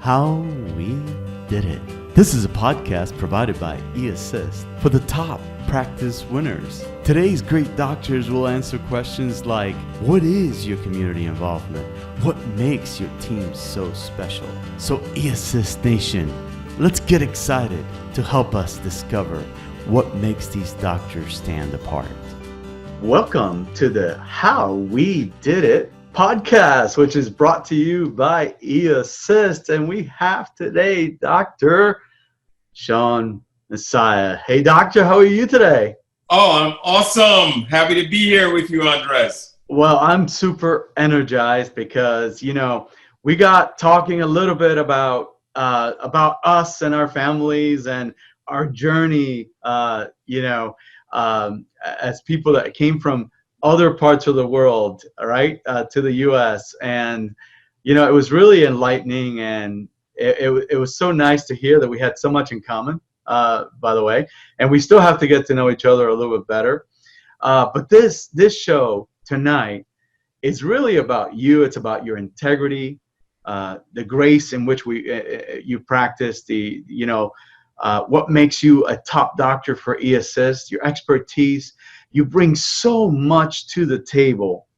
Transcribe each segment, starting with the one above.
How We Did It. This is a podcast provided by eAssist for the top practice winners. Today's great doctors will answer questions like, what is your community involvement? What makes your team so special? So eAssist Nation, let's get excited to help us discover what makes these doctors stand apart. Welcome to the How We Did It podcast, which is brought to you by eAssist. And we have today Dr. Shaun Massiah. Hey, doctor, how are you today? Oh, I'm awesome. Happy to be here with you, Andres. Well, I'm super energized because, we got talking a little bit about us and our families and our journey, as people that came from other parts of the world, right, to the U.S. And, it was really enlightening, and it was so nice to hear that we had so much in common, by the way, and we still have to get to know each other a little bit better. But this show tonight is really about you. It's about your integrity, the grace in which you practice, what makes you a top doctor for eAssist, your expertise. You bring so much to the table.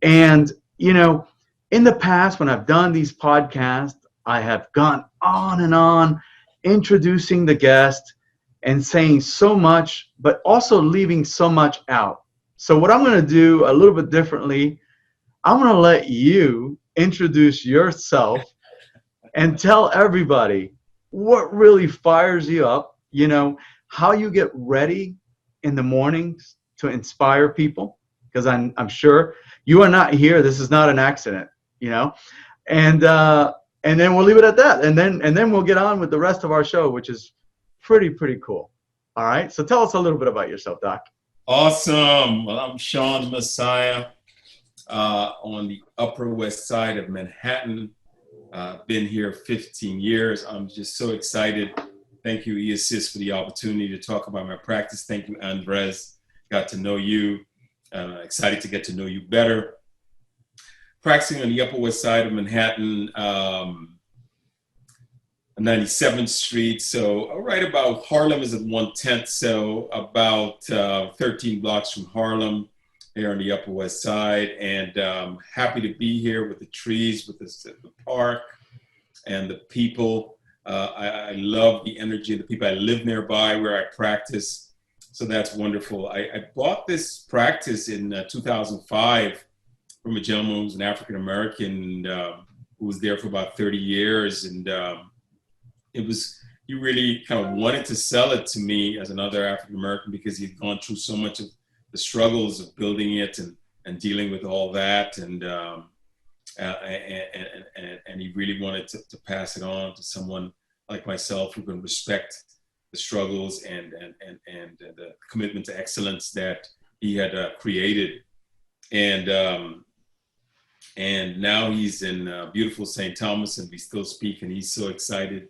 And, in the past, when I've done these podcasts, I have gone on and on introducing the guest and saying so much, but also leaving so much out. So what I'm going to do a little bit differently, I'm going to let you introduce yourself and tell everybody what really fires you up, how you get ready in the mornings to inspire people, because I'm sure you are not here. This is not an accident, and then we'll leave it at that. And then we'll get on with the rest of our show, which is pretty cool. All right. So tell us a little bit about yourself, Doc. Awesome. Well, I'm Shaun Massiah on the Upper West Side of Manhattan. Been here 15 years. I'm just so excited. Thank you, eAssist, for the opportunity to talk about my practice. Thank you, Andres. Got to know you. Excited to get to know you better. Practicing on the Upper West Side of Manhattan, 97th Street. So right about Harlem is at 110th. So about 13 blocks from Harlem here on the Upper West Side. And happy to be here with the trees, with the park and the people. I love the energy of the people. I live nearby where I practice. So that's wonderful. I bought this practice in 2005 from a gentleman who was an African-American who was there for about 30 years. And he really kind of wanted to sell it to me as another African-American because he'd gone through so much of the struggles of building it and dealing with all that. And he really wanted to pass it on to someone like myself who can respect the struggles and the commitment to excellence that he had created. And now he's in beautiful St. Thomas, and we still speak, and he's so excited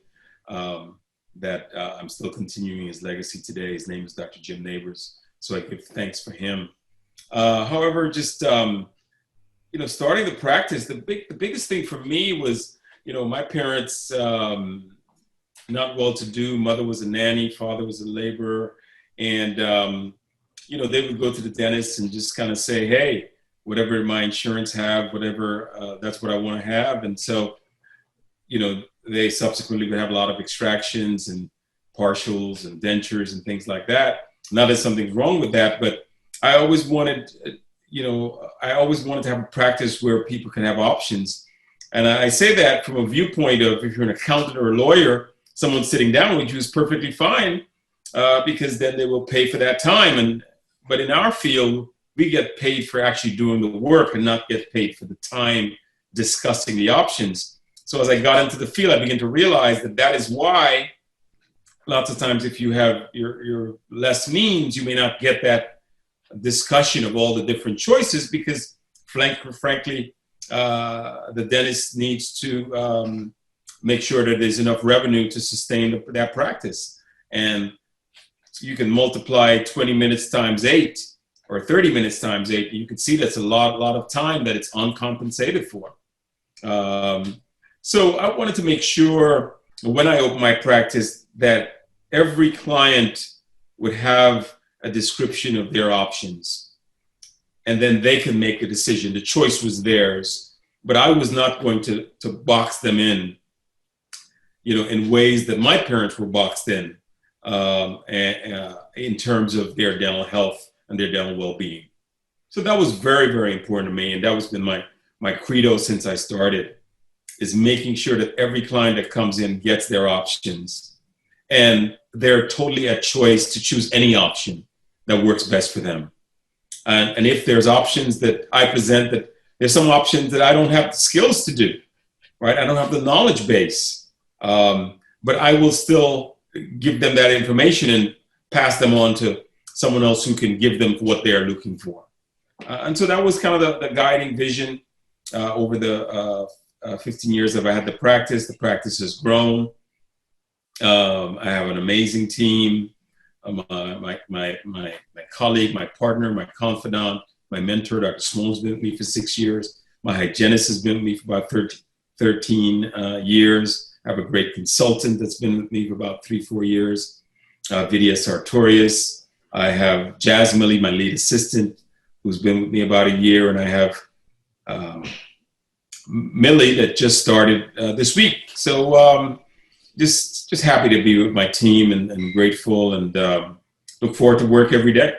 that I'm still continuing his legacy today. His name is Dr. Jim Neighbors, so I give thanks for him. However, just starting the practice, the biggest thing for me was, my parents, not well-to-do. Mother was a nanny, father was a laborer, and they would go to the dentist and just kind of say, hey, whatever my insurance have, whatever, that's what I want to have. And so, they subsequently would have a lot of extractions and partials and dentures and things like that. Not that something's wrong with that, but I always wanted, to have a practice where people can have options. And I say that from a viewpoint of, if you're an accountant or a lawyer, someone sitting down with you is perfectly fine because then they will pay for that time. But in our field, we get paid for actually doing the work and not get paid for the time discussing the options. So as I got into the field, I began to realize that is why lots of times if you have your less means, you may not get that discussion of all the different choices because frankly, the dentist needs to make sure that there's enough revenue to sustain that practice. And you can multiply 20 minutes times 8 or 30 minutes times 8. You can see that's a lot of time that it's uncompensated for. So I wanted to make sure when I opened my practice that every client would have a description of their options, and then they can make a decision. The choice was theirs, but I was not going to box them in ways that my parents were boxed in terms of their dental health and their dental well-being. So that was very, very important to me, and that has been my credo since I started, is making sure that every client that comes in gets their options, and they're totally at choice to choose any option that works best for them. And if there's options that I present, that there's some options that I don't have the skills to do, right? I don't have the knowledge base, but I will still give them that information and pass them on to someone else who can give them what they're looking for. And so that was kind of the guiding vision over the 15 years that I had the practice. The practice has grown. I have an amazing team. My colleague, my partner, my confidant, my mentor, Dr. Smone's been with me for 6 years. My hygienist has been with me for about 13 years. I have a great consultant that's been with me for about 3-4 years, Vidya Sartorius. I have Jazz Millie, my lead assistant, who's been with me about a year, and I have Millie that just started this week. So just happy to be with my team and grateful, and look forward to work every day.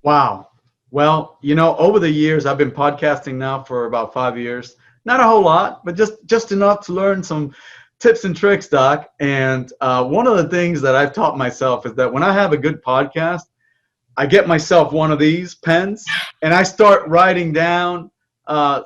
Wow. Well, over the years, I've been podcasting now for about 5 years. Not a whole lot, but just enough to learn some tips and tricks, Doc. And one of the things that I've taught myself is that when I have a good podcast, I get myself one of these pens and I start writing down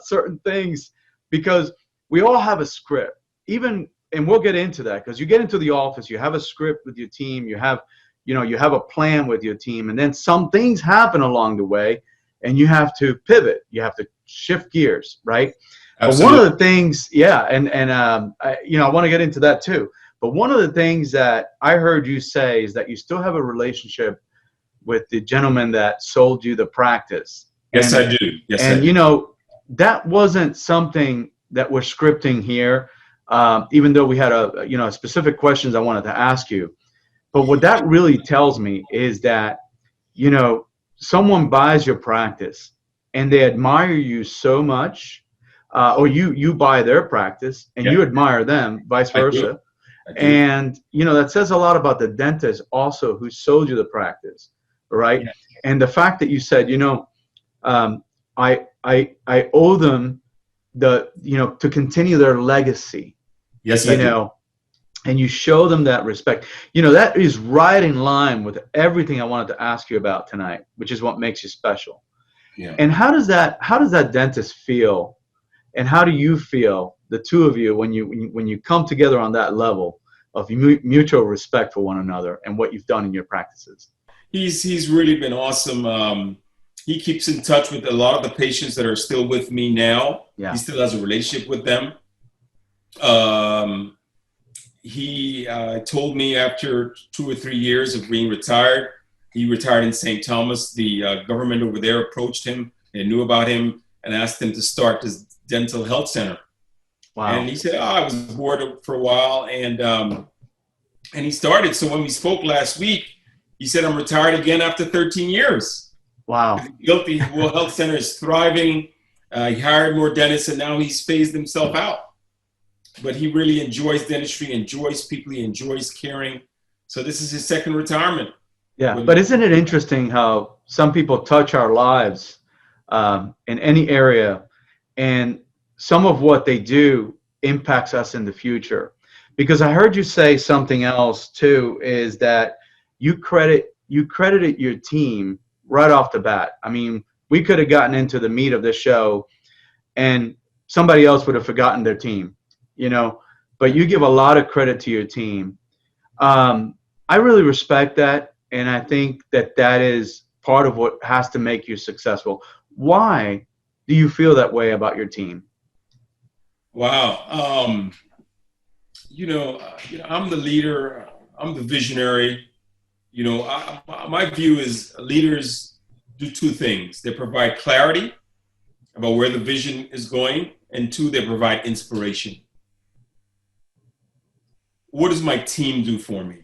certain things, because we all have a script. And we'll get into that, because you get into the office, you have a script with your team, you have a plan with your team, and then some things happen along the way, and you have to pivot, you have to shift gears, right? Absolutely. But one of the things, I want to get into that too. But one of the things that I heard you say is that you still have a relationship with the gentleman that sold you the practice. Yes, I do. Yes, and that wasn't something that we're scripting here, even though we had specific questions I wanted to ask you. But what that really tells me is that, someone buys your practice and they admire you so much, or you buy their practice and you admire them, vice versa. I do. And, that says a lot about the dentist also who sold you the practice, right? Yeah. And the fact that you said, I owe them to continue their legacy. Yes, I do. And you show them that respect. That is right in line with everything I wanted to ask you about tonight, which is what makes you special. Yeah. And how does that dentist feel, and how do you feel, the two of you, when you come together on that level of mutual respect for one another and what you've done in your practices? He's really been awesome. He keeps in touch with a lot of the patients that are still with me now. Yeah. He still has a relationship with them. He told me after 2 or 3 years of being retired, he retired in St. Thomas. The government over there approached him and knew about him and asked him to start this dental health center. Wow. And he said, I was bored for a while, and he started. So when we spoke last week, he said, I'm retired again after 13 years. Wow. The health center is thriving. He hired more dentists, and now he's phased himself out. But he really enjoys dentistry, enjoys people, he enjoys caring. So this is his second retirement. Yeah, but isn't it interesting how some people touch our lives in any area, and some of what they do impacts us in the future? Because I heard you say something else too, is that you credited your team right off the bat. I mean, we could have gotten into the meat of this show and somebody else would have forgotten their team, but you give a lot of credit to your team. I really respect that, and I think that is part of what has to make you successful. Why do you feel that way about your team? Wow. I'm the leader. I'm the visionary. My view is leaders do two things. They provide clarity about where the vision is going, and two, they provide inspiration. what does my team do for me?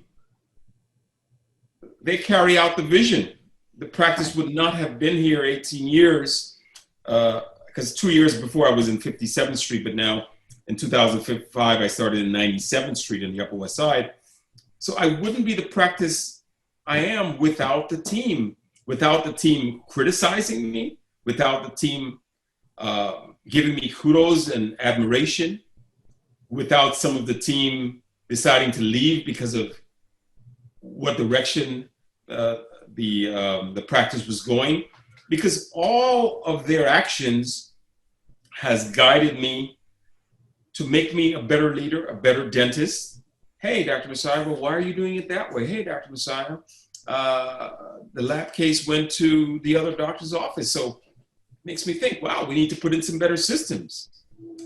They carry out the vision. The practice would not have been here 18 years, because 2 years before I was in 57th Street, but now in 2005, I started in 97th Street in the Upper West Side. So I wouldn't be the practice I am without the team criticizing me, without the team giving me kudos and admiration, without some of the team deciding to leave because of what direction the practice was going, because all of their actions has guided me to make me a better leader, a better dentist. Hey, Dr. Massiah, well, why are you doing it that way? Hey, Dr. Massiah, the lab case went to the other doctor's office, so it makes me think, wow, we need to put in some better systems.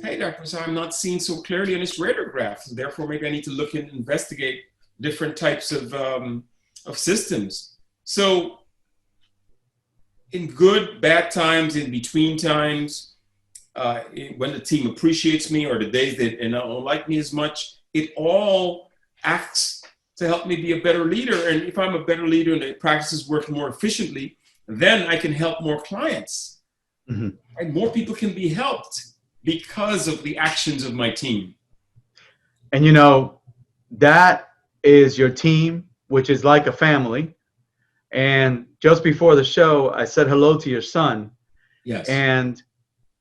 Hey, Dr. Massiah, I'm not seeing so clearly on this radiograph, so therefore maybe I need to look and investigate different types of systems. So in good, bad times, in between times, when the team appreciates me or the days they don't like me as much, it all acts to help me be a better leader. And if I'm a better leader and the practices work more efficiently, then I can help more clients. Mm-hmm. And more people can be helped because of the actions of my team. And that is your team, which is like a family. And just before the show, I said hello to your son. Yes. And,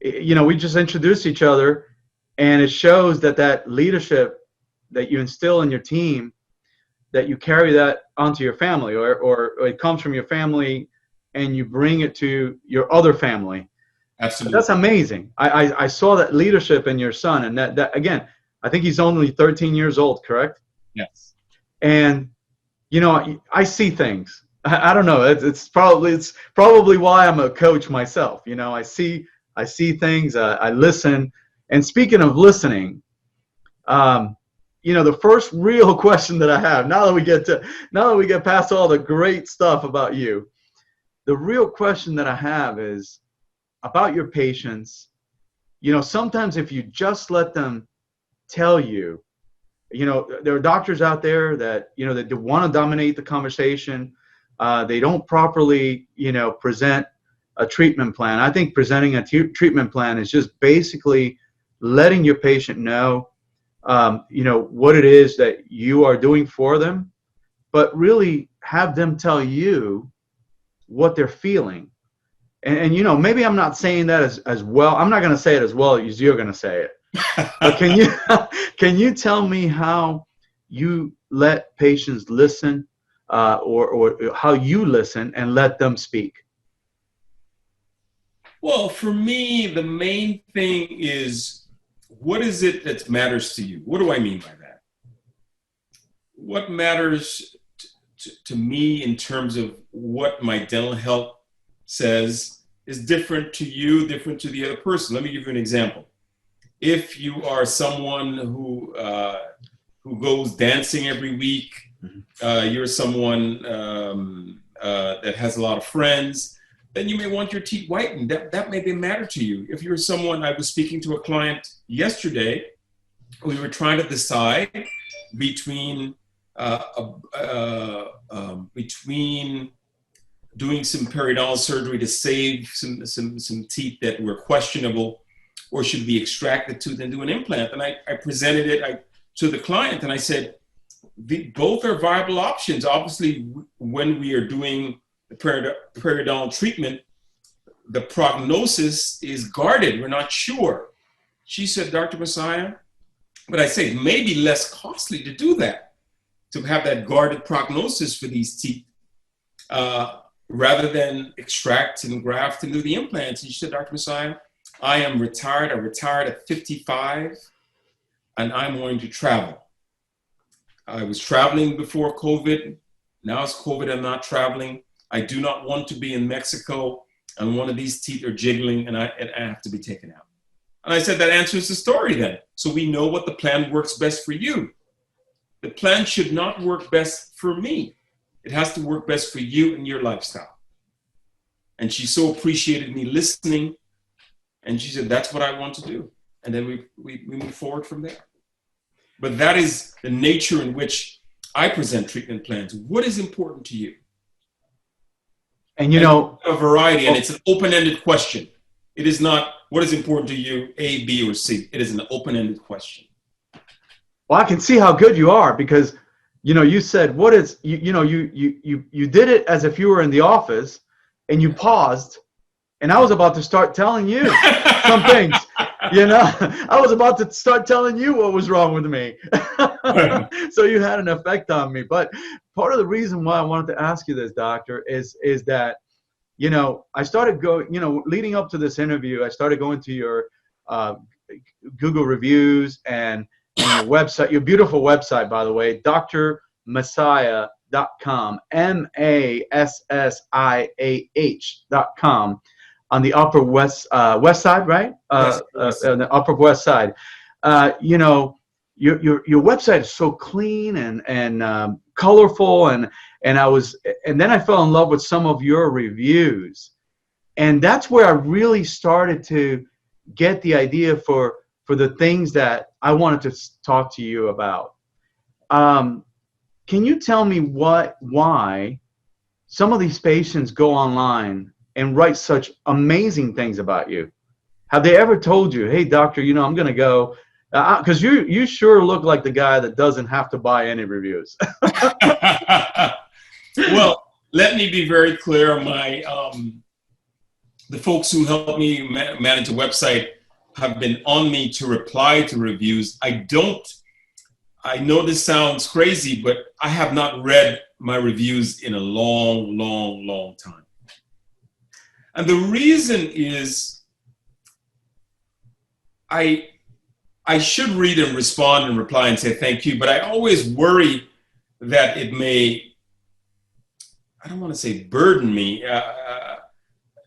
we just introduced each other, and it shows that leadership that you instill in your team, that you carry that onto your family, or it comes from your family and you bring it to your other family. Absolutely. That's amazing. I saw that leadership in your son, and that again, I think he's only 13 years old, correct? Yes. And I see things. I don't know. It's probably why I'm a coach myself. I see things. I listen. And speaking of listening, the first real question that I have now that we get past all the great stuff about you, the real question that I have is about your patients. Sometimes if you just let them tell you, there are doctors out there that, that want to dominate the conversation. They don't properly, present a treatment plan. I think presenting a treatment plan is just basically letting your patient know, what it is that you are doing for them, but really have them tell you what they're feeling. And maybe I'm not saying that as well. I'm not going to say it as well as you're going to say it. But can you tell me how you let patients listen, or how you listen and let them speak? Well, for me, the main thing is, what is it that matters to you? What do I mean by that? What matters to me in terms of what my dental health says is different to you, different to the other person. Let me give you an example. If you are someone who goes dancing every week, you're someone that has a lot of friends, then you may want your teeth whitened. That may be a matter to you. If you're someone, I was speaking to a client yesterday, we were trying to decide between doing some periodontal surgery to save some teeth that were questionable, or should be extracted tooth and do an implant. And I presented it to the client, and I said, both are viable options. Obviously, when we are doing the periodontal treatment, the prognosis is guarded. We're not sure. She said, Dr. Massiah, but I say it may be less costly to do that, to have that guarded prognosis for these teeth, rather than extract and graft and do the implants. And she said, Dr. Massiah, I am retired. I retired at 55, and I'm going to travel. I was traveling before COVID. Now it's COVID, I'm not traveling. I do not want to be in Mexico and one of these teeth are jiggling and I have to be taken out. And I said, that answers the story then. So we know what the plan works best for you. The plan should not work best for me. It has to work best for you and your lifestyle. And she so appreciated me listening. And she said, that's what I want to do. And then we move forward from there. but that is the nature in which I present treatment plans. What is important to you? And you know, a variety, and it's an open-ended question. It is not what is important to you, A, B, or C. It is an open-ended question. well, I can see how good you are, because, you know, you said, what is, you did it as if you were in the office, and you paused, and I was about to start telling you some things, you know, I was about to start telling you what was wrong with me. So you had an effect on me. But part of the reason why I wanted to ask you this, doctor, is that, you know, I started going, you know, leading up to this interview, I started going to your Google reviews and your website, your beautiful website, by the way, drmassiah.com, MASSIAH.com, on the Upper West side, right? Yes. On the Upper West Side. You know, your website is so clean and colorful, and then I fell in love with some of your reviews, and that's where I really started to get the idea for the things that I wanted to talk to you about. Can you tell me why some of these patients go online and write such amazing things about you? Have they ever told you, hey, doctor, you know, I'm going to go, because you sure look like the guy that doesn't have to buy any reviews. Well, let me be very clear. The folks who help me manage a website have been on me to reply to reviews. I know this sounds crazy, but I have not read my reviews in a long, long, long time. And the reason is I should read and respond and reply and say thank you, but I always worry that it may, I don't want to say burden me,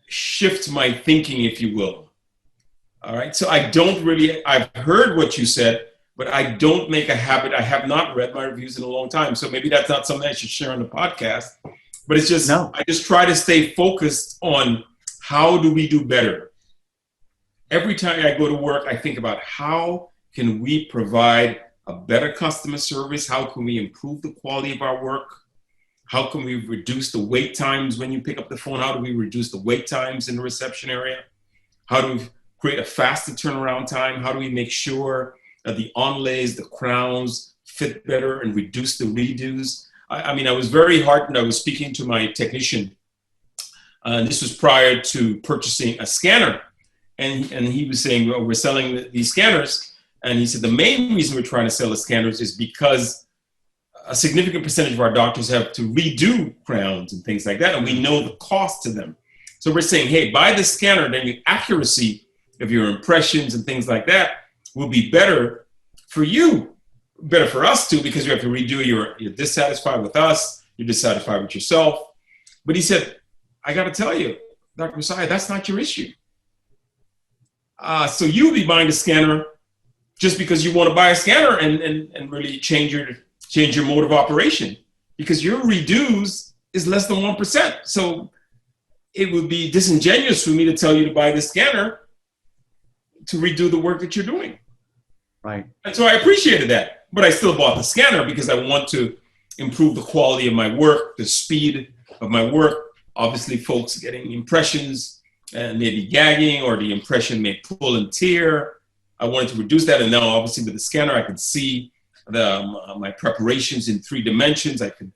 shift my thinking, if you will. All right. So I've heard what you said, but I don't make a habit. I have not read my reviews in a long time. So maybe that's not something I should share on the podcast, but it's just, no. I just try to stay focused on how do we do better. Every time I go to work, I think about how can we provide a better customer service? How can we improve the quality of our work? How can we reduce the wait times when you pick up the phone? How do we reduce the wait times in the reception area? How do we create a faster turnaround time? How do we make sure that the onlays, the crowns fit better and reduce the redos? I mean, I was very heartened. I was speaking to my technician, and this was prior to purchasing a scanner. And he was saying, well, we're selling these scanners. And he said, the main reason we're trying to sell the scanners is because a significant percentage of our doctors have to redo crowns and things like that. And we know the cost to them. So we're saying, hey, buy the scanner, then the accuracy of your impressions and things like that will be better for you, better for us too, because you have to redo you're dissatisfied with us, you're dissatisfied with yourself. But he said, I got to tell you, Dr. Massiah, that's not your issue. So you'll be buying a scanner just because you want to buy a scanner and really change your mode of operation, because your redos is less than 1%. So it would be disingenuous for me to tell you to buy the scanner to redo the work that you're doing. Right. And so I appreciated that, but I still bought the scanner because I want to improve the quality of my work, the speed of my work. Obviously, folks getting impressions and maybe gagging, or the impression may pull and tear. I wanted to reduce that. And now obviously with the scanner, I can see my preparations in 3 dimensions. I can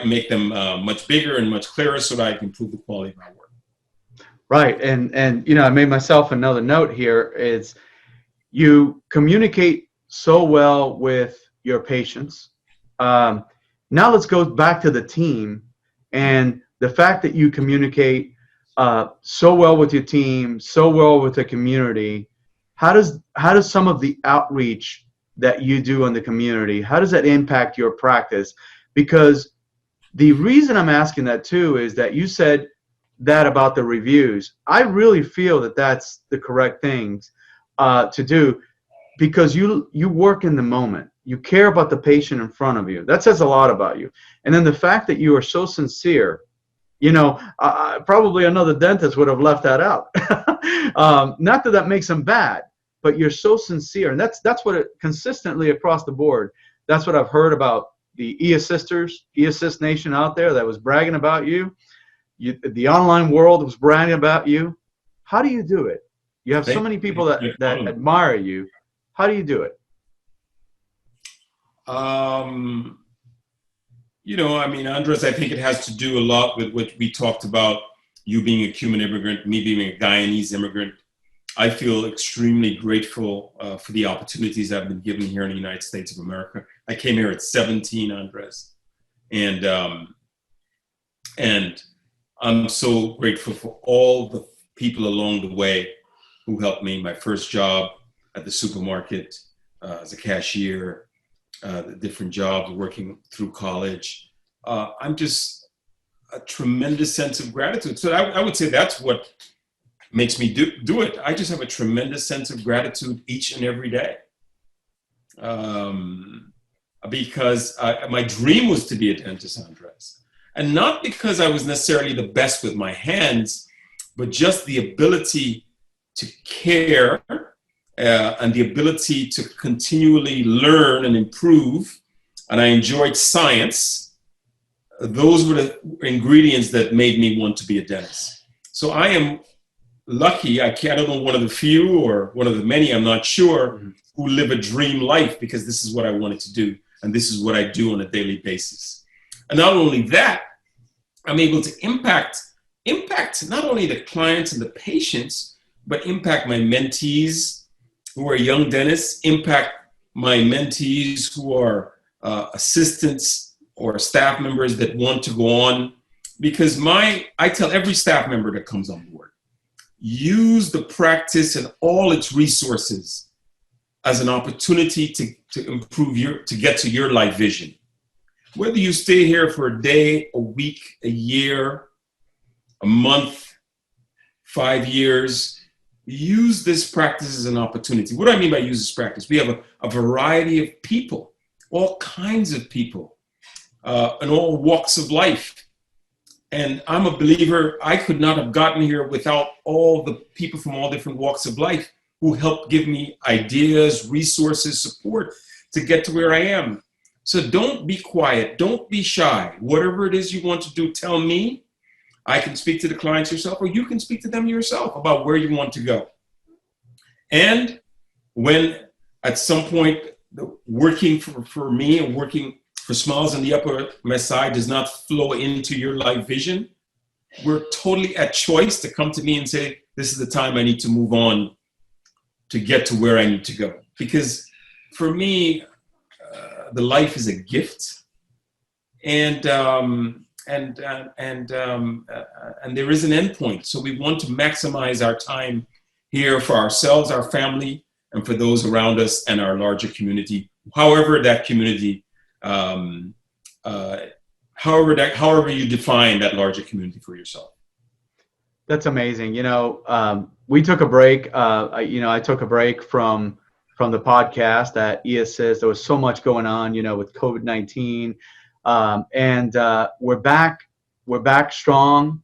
make them much bigger and much clearer so that I can improve the quality of my work. Right. And you know, I made myself another note here is you communicate so well with your patients. Now let's go back to the team, and the fact that you communicate so well with your team, so well with the community. How does some of the outreach that you do in the community, how does that impact your practice? Because the reason I'm asking that too is that you said that about the reviews. I really feel that that's the correct things to do, because you work in the moment. You care about the patient in front of you. That says a lot about you. And then the fact that you are so sincere, you know, probably another dentist would have left that out. Not that that makes them bad, but you're so sincere. And that's what consistently across the board, that's what I've heard about the e-assisters, e-assist nation out there that was bragging about you. The online world was bragging about you. How do you do it? You have so many people that admire you. How do you do it? You know, I mean, Andres, I think it has to do a lot with what we talked about, you being a Cuban immigrant, me being a Guyanese immigrant. I feel extremely grateful for the opportunities I've been given here in the United States of America. I came here at 17, Andres. And I'm so grateful for all the people along the way who helped me. My first job at the supermarket as a cashier, the different jobs working through college. I'm just a tremendous sense of gratitude. So I would say that's what makes me do it. I just have a tremendous sense of gratitude each and every day. Because my dream was to be a dentist, Andres. And not because I was necessarily the best with my hands, but just the ability to care and the ability to continually learn and improve. And I enjoyed science. Those were the ingredients that made me want to be a dentist. So I am lucky. I don't know, one of the few or one of the many, I'm not sure, who live a dream life, because this is what I wanted to do. And this is what I do on a daily basis. And not only that, I'm able to impact not only the clients and the patients, but impact my mentees who are young dentists, impact my mentees who are assistants or staff members that want to go on. Because I tell every staff member that comes on board, use the practice and all its resources as an opportunity to improve to get to your life vision. Whether you stay here for a day, a week, a year, a month, 5 years, use this practice as an opportunity. What do I mean by use this practice? We have a variety of people, all kinds of people, in all walks of life. And I'm a believer, I could not have gotten here without all the people from all different walks of life who helped give me ideas, resources, support to get to where I am. So don't be quiet. Don't be shy. Whatever it is you want to do, tell me. I can speak to the clients yourself, or you can speak to them yourself about where you want to go. And when at some point working for me and working for Smiles on the Upper Massiah does not flow into your life vision, we're totally at choice to come to me and say, this is the time I need to move on to get to where I need to go. Because for me, the life is a gift, and there is an end point. So we want to maximize our time here for ourselves, our family, and for those around us and our larger community. However, that community, however you define that larger community for yourself. That's amazing. You know, we took a break. I took a break from the podcast at eAssist. There was so much going on, with COVID-19, and we're back. We're back strong.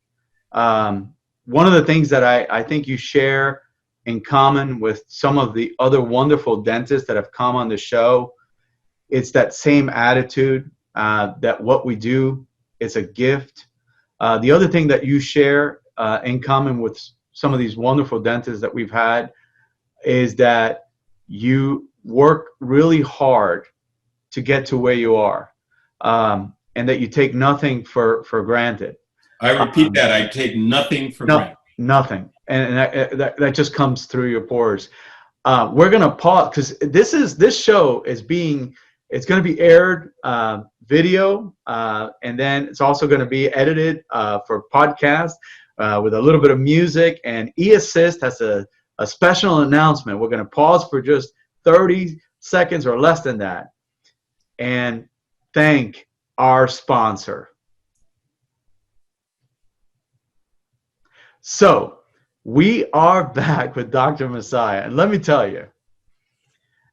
One of the things that I think you share in common with some of the other wonderful dentists that have come on the show, it's that same attitude that what we do is a gift. The other thing that you share in common with some of these wonderful dentists that we've had is that you work really hard to get to where you are, and that you take nothing for granted. I repeat that. I take nothing for granted. Nothing. And that just comes through your pores. We're going to pause because this show it's going to be aired video, and then it's also going to be edited for podcast with a little bit of music. And eAssist has a special announcement. We're going to pause for just 30 seconds or less than that and thank our sponsor. So we are back with Dr. Massiah, and let me tell you,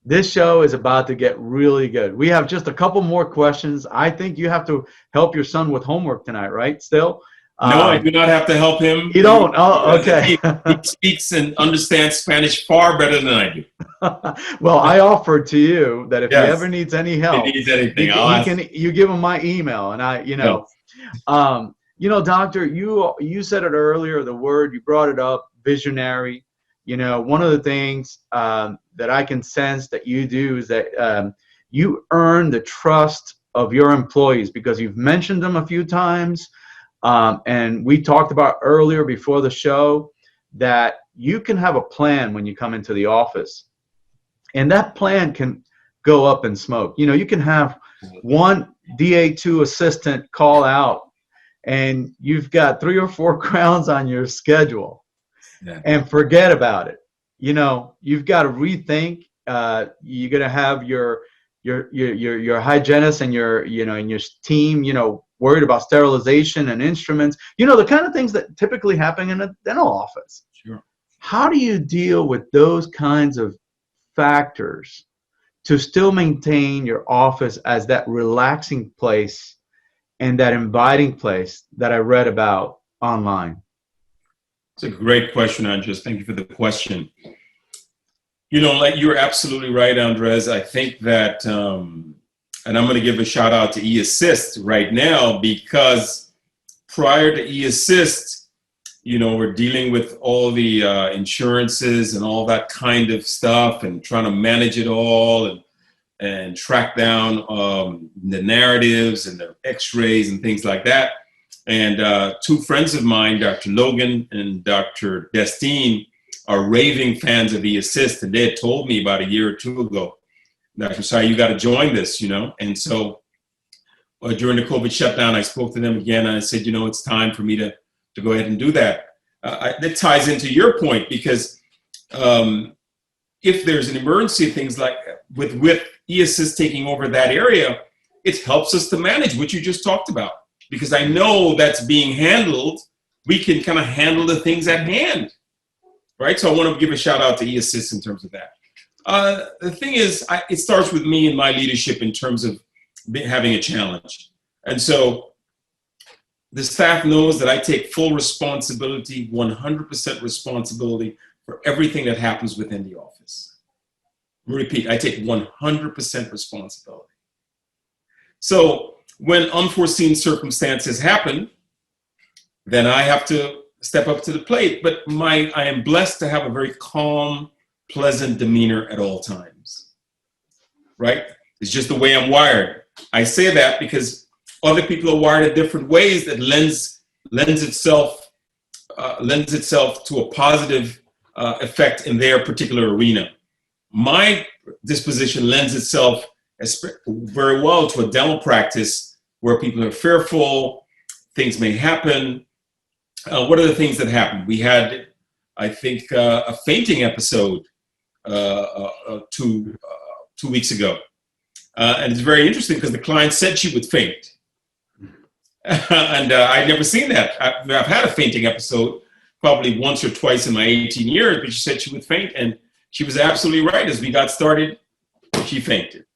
this show is about to get really good. We have just a couple more questions. I think you have to help your son with homework tonight, right? Still, No, I do not have to help him. You don't? Oh, okay. He speaks and understands Spanish far better than I do. Well, I offered to you that if he Yes. ever needs any If he help, needs anything, I'll ask. you give him my email, and doctor, you said it earlier, the word, you brought it up, visionary. One of the things that I can sense that you do is that you earn the trust of your employees because you've mentioned them a few times. And we talked about earlier before the show that you can have a plan when you come into the office. And that plan can go up in smoke. You can have one DA2 assistant call out and you've got 3 or 4 crowns on your schedule and forget about it. You've got to rethink. You're going to have your hygienist and your team, worried about sterilization and instruments, the kind of things that typically happen in a dental office. Sure. How do you deal with those kinds of factors to still maintain your office as that relaxing place and that inviting place that I read about online? It's a great question, Andres. Thank you for the question. Like you're absolutely right, Andres. I think that, and I'm going to give a shout out to eAssist right now because prior to eAssist, we're dealing with all the insurances and all that kind of stuff and trying to manage it all and track down the narratives and the x-rays and things like that. And 2 friends of mine, Dr. Logan and Dr. Destine, are raving fans of eAssist. And they had told me about a year or 2 ago, Dr. Massiah, you got to join this, And so during the COVID shutdown, I spoke to them again and I said, it's time for me to go ahead and do that. That ties into your point because if there's an emergency, things like with eAssist taking over that area, it helps us to manage what you just talked about. Because I know that's being handled, we can kind of handle the things at hand, right? So I want to give a shout out to eAssist in terms of that. The thing is, it starts with me and my leadership in terms of having a challenge. And so the staff knows that I take full responsibility, 100% responsibility for everything that happens within the office. Repeat, I take 100% responsibility. So when unforeseen circumstances happen, then I have to step up to the plate. But I am blessed to have a very calm, pleasant demeanor at all times, right? It's just the way I'm wired. I say that because other people are wired in different ways that lends itself to a positive effect in their particular arena. My disposition lends itself very well to a dental practice where people are fearful, things may happen. What are the things that happen? We had, I think, a fainting episode 2 weeks ago. And it's very interesting because the client said she would faint. And I'd never seen that. I've had a fainting episode probably once or twice in my 18 years, but she said she would faint. And she was absolutely right. As we got started, she fainted.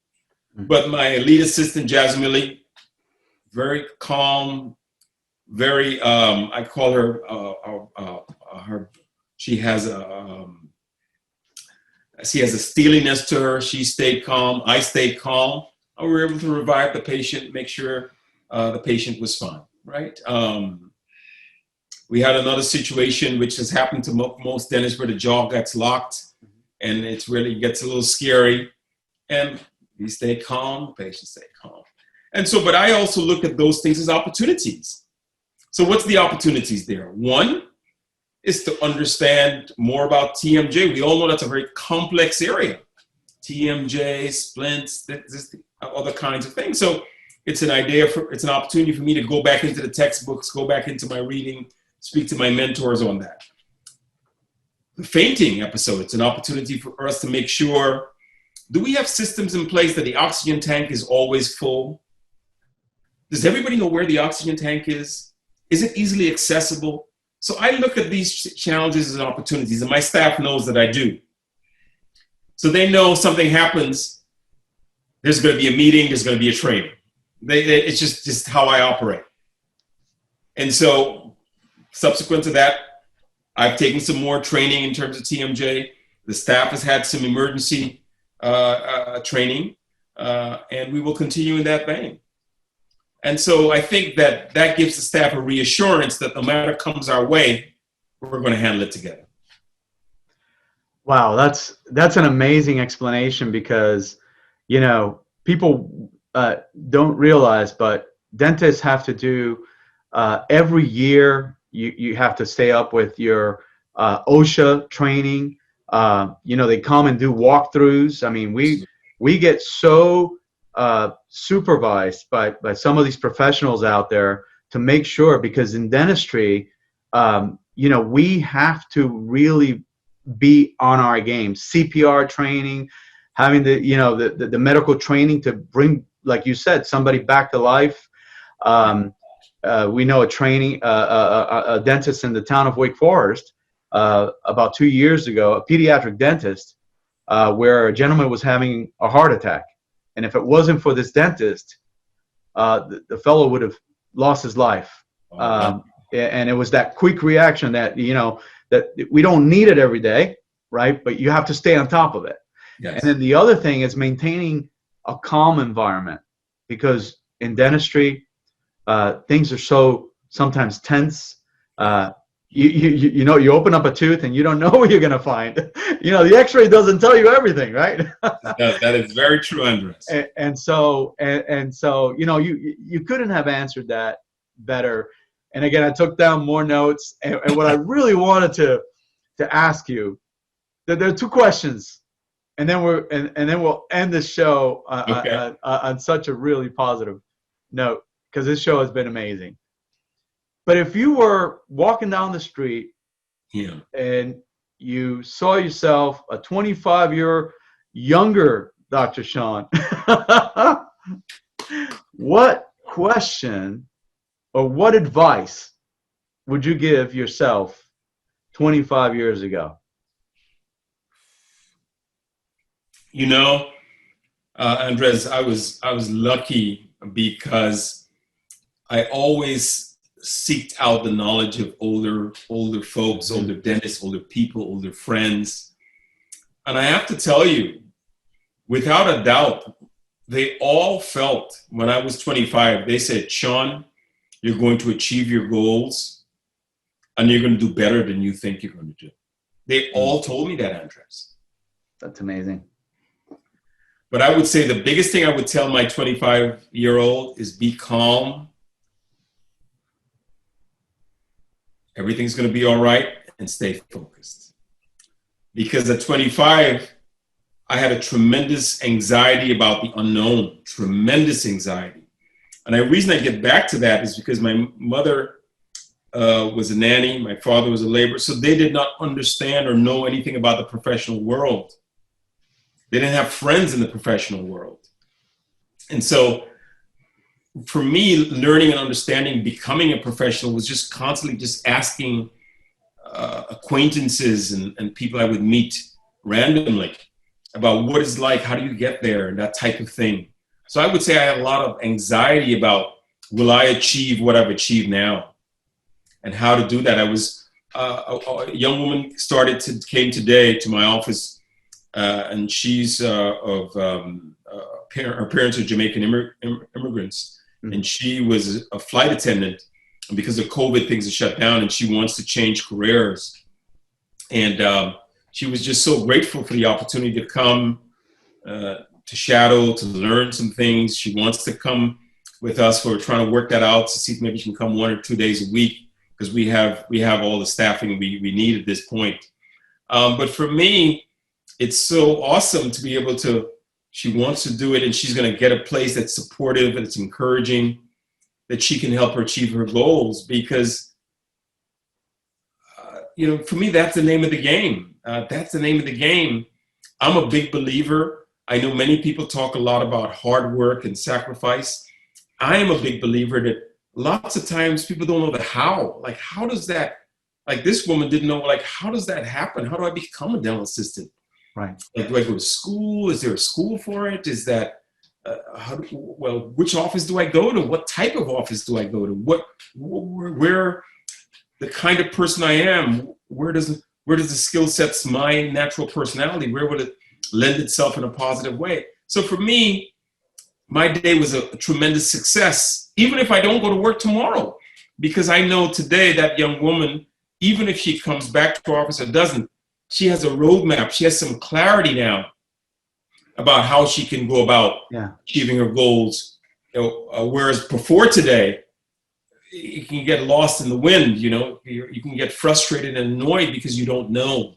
But my lead assistant, Jasmine, very calm, very, I call her, she has a steeliness to her. She stayed calm. I stayed calm. We were able to revive the patient, make sure the patient was fine, right? We had another situation which has happened to most dentists where the jaw gets locked and it really gets a little scary. And we stay calm, the patient stayed calm. And so, but I also look at those things as opportunities. So what's the opportunities there? One is to understand more about TMJ. We all know that's a very complex area. TMJ, splints, other kinds of things. So it's an opportunity for me to go back into the textbooks, go back into my reading, speak to my mentors on that. The fainting episode, it's an opportunity for us to make sure, do we have systems in place that the oxygen tank is always full? Does everybody know where the oxygen tank is? Is it easily accessible? So I look at these challenges as opportunities, and my staff knows that I do. So they know something happens, there's going to be a meeting, there's going to be a training. It's just how I operate. And so subsequent to that, I've taken some more training in terms of TMJ. The staff has had some emergency training, and we will continue in that vein. And so I think that that gives the staff a reassurance that no matter what comes our way, we're going to handle it together. Wow, that's an amazing explanation, because, you know, people don't realize, but dentists have to do every year. You have to stay up with your OSHA training. You know, they come and do walkthroughs. I mean, we get so supervised by some of these professionals out there to make sure, because in dentistry, you know, we have to really be on our game. CPR training, having the, you know, the medical training to bring, like you said, somebody back to life. We know a dentist in the town of Wake Forest about 2 years ago, a pediatric dentist, where a gentleman was having a heart attack. And if it wasn't for this dentist, the fellow would have lost his life. And it was that quick reaction that, you know, that we don't need it every day, right? But you have to stay on top of it. Yes. And then the other thing is maintaining a calm environment, because in dentistry, things are so sometimes tense. You know, you open up a tooth and you don't know what you're going to find. You know, the X-ray doesn't tell you everything, right? That is very true, Andres. And so, you know, you couldn't have answered that better. And again, I took down more notes. And what I really wanted to ask you, there are two questions, and then we'll end the show on such a really positive note, because this show has been amazing. But if you were walking down the street, and you saw yourself a 25-year younger Dr. Shaun, what question or what advice would you give yourself 25 years ago? You know, Andres, I was lucky because I always seeked out the knowledge of older folks, older dentists, older people, older friends. And I have to tell you, without a doubt, they all felt when I was 25, they said, Shaun, you're going to achieve your goals and you're going to do better than you think you're going to do. They all told me that, Andres. That's amazing. But I would say the biggest thing I would tell my 25-year-old is be calm. Everything's going to be all right, and stay focused. Because at 25, I had a tremendous anxiety about the unknown, tremendous anxiety. And the reason I get back to that is because my mother was a nanny, my father was a laborer, so they did not understand or know anything about the professional world. They didn't have friends in the professional world. And so for me, learning and understanding, becoming a professional was just constantly just asking acquaintances and people I would meet randomly about what it's like, how do you get there, and that type of thing. So I would say I had a lot of anxiety about, will I achieve what I've achieved now, and how to do that. I was a young woman came today to my office, and she's her parents are Jamaican immigrants, and she was a flight attendant. And because of COVID, things are shut down, and she wants to change careers. And she was just so grateful for the opportunity to come to shadow, to learn some things. She wants to come with us. We're trying to work that out to see if maybe she can come 1 or 2 days a week, because we have all the staffing we need at this point. But for me, it's so awesome to be able to, she wants to do it, and she's going to get a place that's supportive and it's encouraging, that she can help her achieve her goals. Because, you know, for me, that's the name of the game. That's the name of the game. I'm a big believer. I know many people talk a lot about hard work and sacrifice. I am a big believer that lots of times people don't know the how. Like, how does that, like this woman didn't know, like, how does that happen? How do I become a dental assistant? Right. Like, do I go to school? Is there a school for it? Is that, which office do I go to? What type of office do I go to? Where, the kind of person I am, where does the skill sets, my natural personality, where would it lend itself in a positive way? So for me, my day was a tremendous success, even if I don't go to work tomorrow, because I know today that young woman, even if she comes back to our office or doesn't, she has a roadmap. She has some clarity now about how she can go about achieving her goals. Whereas before today, you can get lost in the wind. You can get frustrated and annoyed because you don't know.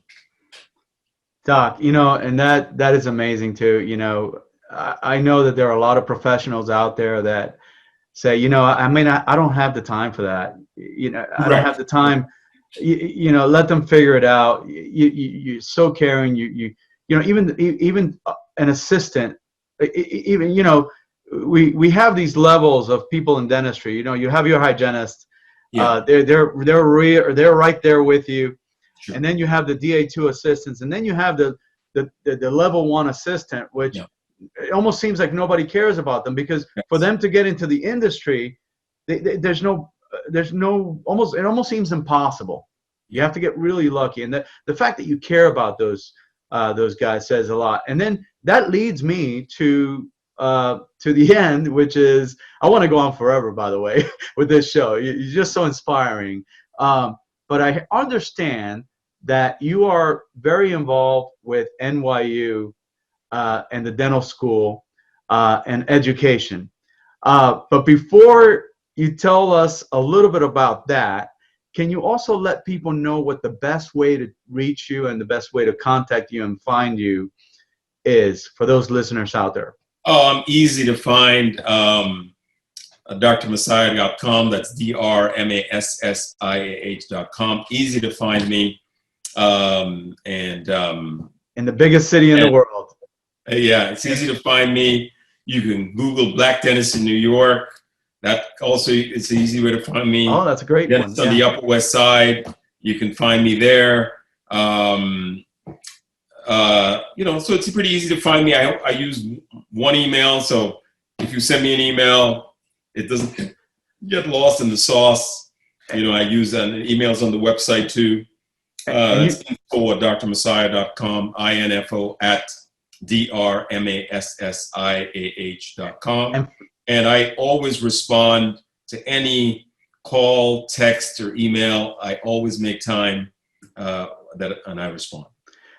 Doc, and that is amazing too. I know that there are a lot of professionals out there that say, I don't have the time for that. I don't have the time. Let them figure it out. You're so caring. Even an assistant, even, we have these levels of people in dentistry. You have your hygienist. They're right there with you. Sure. And then you have the DA2 assistants, and then you have the level 1 assistant, which it almost seems like nobody cares about them, because for them to get into the industry, it almost seems impossible. You have to get really lucky, and the fact that you care about those guys says a lot. And then that leads me to the end, which is, I want to go on forever, by the way, with this show. You're just so inspiring. But I understand that you are very involved with NYU and the dental school and education. But before you tell us a little bit about that, can you also let people know what the best way to reach you and the best way to contact you and find you is for those listeners out there? Oh, I'm easy to find. DrMassiah.com. That's DrMassiah.com. Easy to find me. In the biggest city in the world. Yeah, it's easy to find me. You can Google Black Dentist in New York. That also, it's an easy way to find me. Oh, that's a great one. It's on the Upper West Side. You can find me there. So it's pretty easy to find me. I use one email, so if you send me an email, it doesn't get lost in the sauce. I use emails on the website too. That's info at DrMassiah.com, info at DrMassiah.com. And I always respond to any call, text, or email. I always make time and I respond.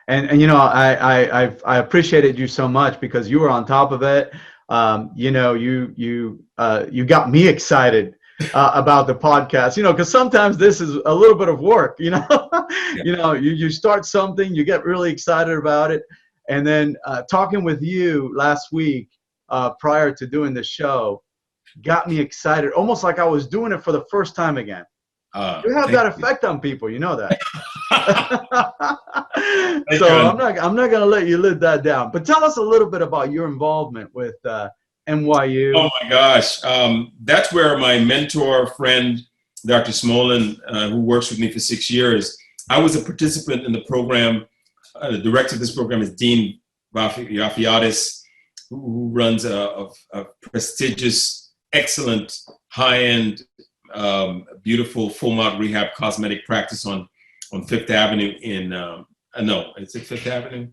And I appreciated you so much because you were on top of it. You got me excited about the podcast, because sometimes this is a little bit of work, you start something, you get really excited about it. And then talking with you last week prior to doing the show got me excited, almost like I was doing it for the first time again. You have that effect on people, that. So I'm not going to let you live that down. But tell us a little bit about your involvement with NYU. Oh my gosh, that's where my mentor friend, Dr. Smolin, who works with me for 6 years. I was a participant in the program. The director of this program is Dean Yafiadis, who runs a prestigious, excellent, high-end, beautiful full mouth rehab cosmetic practice on Fifth Avenue in is it Fifth Avenue?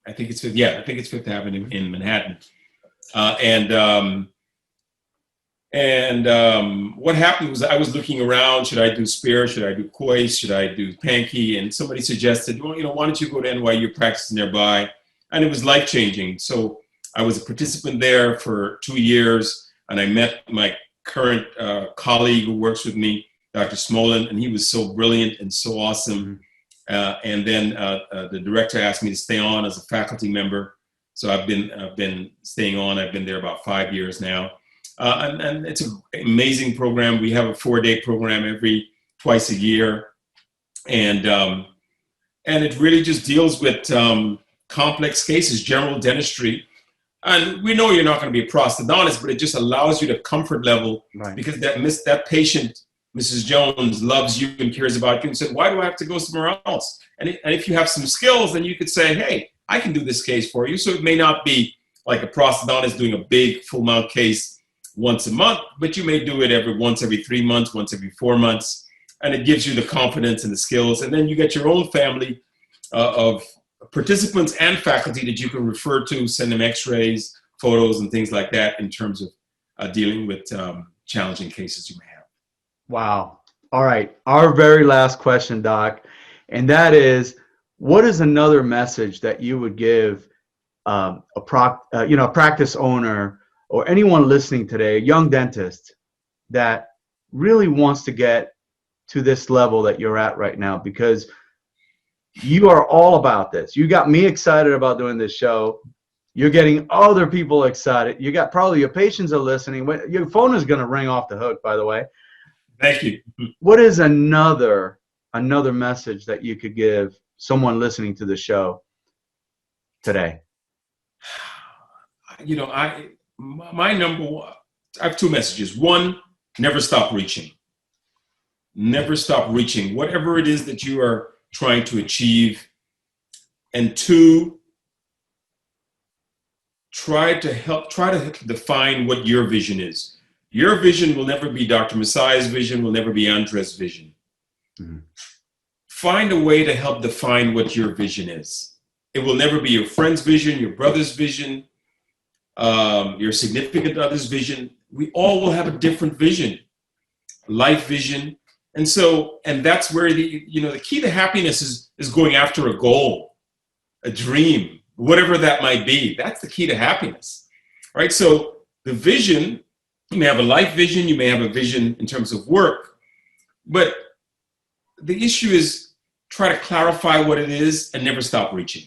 I think it's Fifth Avenue in Manhattan. What happened was I was looking around. Should I do Spear? Should I do Cois? Should I do Pankey? And somebody suggested, well, why don't you go to NYU, practice nearby? And it was life-changing. So I was a participant there for 2 years, and I met my current colleague who works with me, Dr. Smolin, and he was so brilliant and so awesome. And then the director asked me to stay on as a faculty member. So I've been staying on. I've been there about 5 years now. And it's an amazing program. We have a 4-day program twice a year. And it really just deals with complex cases, general dentistry. And we know you're not going to be a prosthodontist, but it just allows you the comfort level, right? Because that patient, Mrs. Jones, loves you and cares about you and said, why do I have to go somewhere else? And if you have some skills, then you could say, hey, I can do this case for you. So it may not be like a prosthodontist doing a big full mouth case once a month, but you may do it every 3 months, once every 4 months. And it gives you the confidence and the skills. And then you get your own family of participants and faculty that you can refer to, send them x-rays, photos, and things like that in terms of dealing with challenging cases you may have. Wow. All right. Our very last question, Doc, and that is, what is another message that you would give a practice owner or anyone listening today, a young dentist that really wants to get to this level that you're at right now? Because you are all about this. You got me excited about doing this show. You're getting other people excited. You got probably your patients are listening. Your phone is going to ring off the hook, by the way. Thank you. What is another message that you could give someone listening to the show today? You know, my number one, I have two messages. One, never stop reaching. Never stop reaching, whatever it is that you are trying to achieve. And two, try to define what your vision is. Your vision will never be Dr. Massiah's vision, will never be Andres' vision. Mm-hmm. Find a way to help define what your vision is. It will never be your friend's vision, your brother's vision, your significant other's vision. We all will have a different vision, life vision. And that's where the key to happiness is going after a goal, a dream, whatever that might be. That's the key to happiness, right? So the vision, you may have a life vision, you may have a vision in terms of work, but the issue is try to clarify what it is and never stop reaching.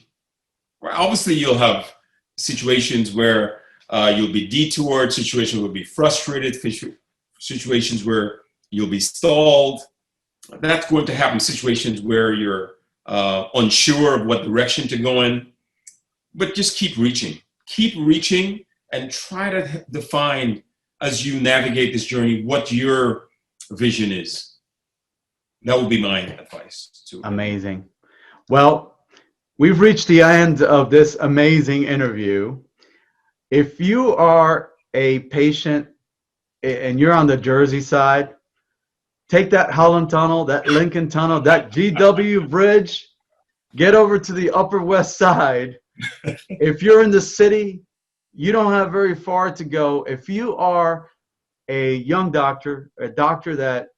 Right? Obviously, you'll have situations where you'll be detoured, situations where you'll be frustrated, situations where you'll be stalled. That's going to happen. Situations where you're unsure of what direction to go in. But just keep reaching. Keep reaching and try to define, as you navigate this journey, what your vision is. That would be my advice to Amazing. Well, we've reached the end of this amazing interview. If you are a patient and you're on the Jersey side, take that Holland Tunnel, that Lincoln Tunnel, that GW Bridge, get over to the Upper West Side. If you're in the city, you don't have very far to go. If you are a young doctor, a doctor that,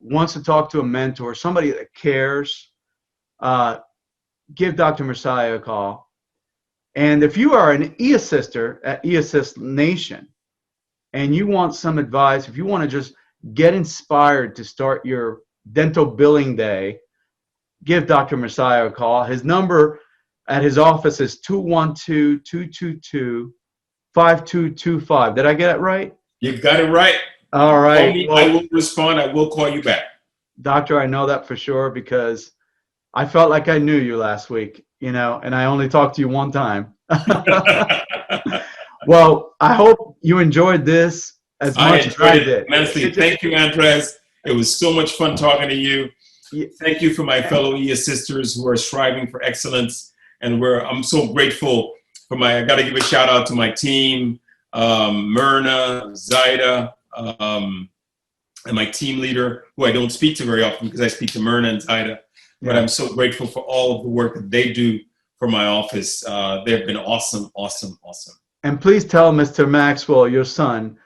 wants to talk to a mentor, somebody that cares, give Dr. Massiah a call. And if you are an e-assister at eAssist Nation and you want some advice, if you want to just get inspired to start your dental billing day, give Dr. Massiah a call. His number at his office is 212-222-5225. Did I get it right? You got it right. All right. Well, I will respond. I will call you back. Doctor, I know that for sure because I felt like I knew you last week, and I only talked to you one time. Well, I hope you enjoyed this as much as I did. Immensely. Thank you, Andres. It was so much fun talking to you. Thank you for my fellow e-assisters who are striving for excellence. And I'm so grateful for I got to give a shout out to my team, Myrna, Zaida, and my team leader, who I don't speak to very often because I speak to Myrna and Zaida. But I'm so grateful for all of the work that they do for my office. They've been awesome, awesome, awesome. And please tell Mr. Maxwell, your son,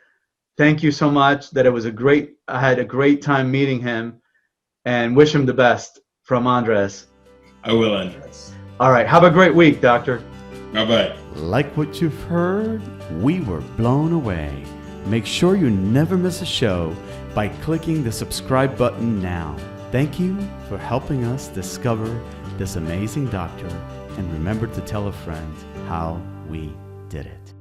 thank you so much. That I had a great time meeting him, and wish him the best from Andres. I will, Andres. All right. Have a great week, Doctor. Bye-bye. Like what you've heard? We were blown away. Make sure you never miss a show by clicking the subscribe button now. Thank you for helping us discover this amazing doctor, and remember to tell a friend how we did it.